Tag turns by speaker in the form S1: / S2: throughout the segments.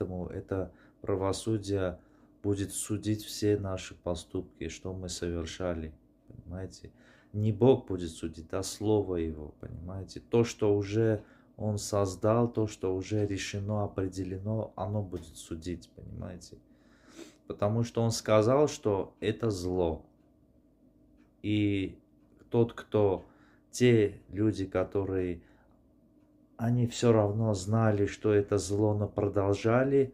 S1: поэтому это правосудие будет судить все наши поступки, что мы совершали, понимаете? Не Бог будет судить, а Слово Его, понимаете? То, что уже Он создал, то, что уже решено, определено, оно будет судить, понимаете? Потому что Он сказал, что это зло. И те люди, которые, они все равно знали, что это зло, но продолжали,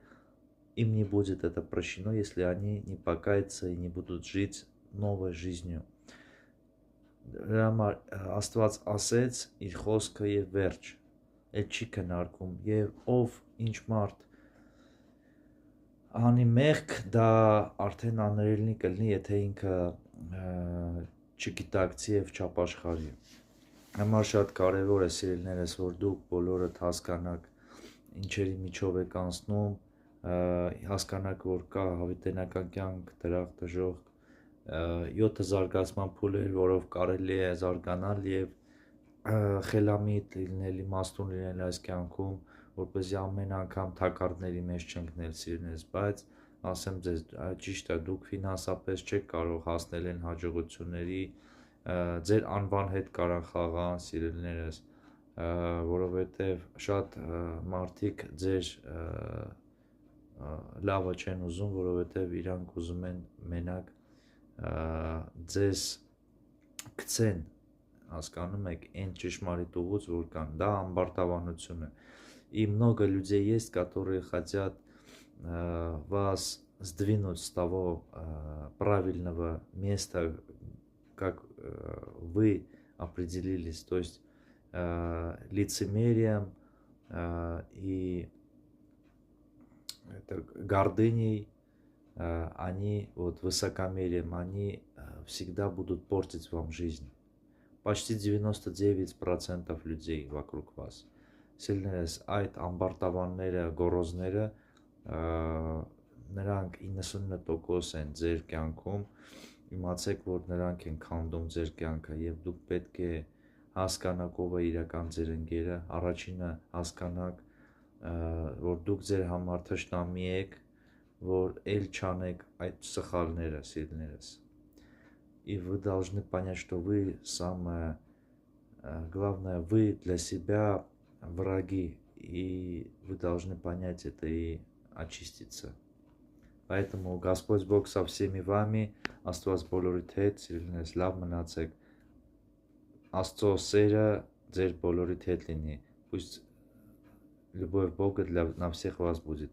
S1: им не будет это прощено, если они не покаются и не будут жить новой жизнью. Աստված ասեց իր խոսքը եւ վերջ, էլ չի քննարկում, եւ ով ինչ մարդ անի մեղք, դա արդեն աներելնի կլինի, եթե ինքը չգիտակցի եւ չապաշխարի։ Համար շատ կարեւոր է, սիրելիներս, որ դուք բոլորդ հասկանաք ինչերի միջով եք անցնում, հասկանաք, որ կա հավիտենական կյանք, դրախտ, դժոխք, 7 զարգացման փուլեր, որով կարելի է զարգանալ եւ խելամիտ լինել, իմաստուն լինել այս կյանքում, որպեսզի ամեն անգամ թակարդների մեջ չընկնել, սիրելիներս, բայց ասեմ ձեզ, ճիշտ է, դուք ֆինանսապես չեք կարող հասնել այն հաջողությունների, ձեր անվան հետ կարող խաղան, սիրելիներս, որովհետեւ շատ մարդիկ ձեր լավը չեն ուզում, որովհետեւ իրանք ուզում են մենակ ձեզ գցեն, հասկանում եք, այն ճշմարիտ ուղուց, որ կան, դա ամբարտավանություն է. И много людей есть, которые хотят вас сдвинуть с того правильного места, как вы определились, то есть лицемерием и гордыней, они, вот высокомерием, они всегда будут портить вам жизнь. Почти 99% людей вокруг вас. Սիրելիներս, այդ ամբարտավանները, գոռոզները, նրանք 99% են ձեր կյանքում, իմացեք, որ նրանք են քանդում ձեր կյանքը եւ դուք պետք է հասկանաք ով է իրական ձեր ընկերը, առաջինը հասկանաք, որ դուք ձեր համար թշնամի եք, որ ել չանեք այդ սխալները, սիրելիներս. И вы должны понять, что вы самое главное, вы для себя враги, и вы должны понять это и очиститься. Поэтому Господь Бог со всеми вами, Աստված բոլորիդ հետ, սիրելիներս, լավ մնացեք, Աստծո սերը ձեր բոլորիդ հետ լինի, пусть любовь Бога на всех вас будет.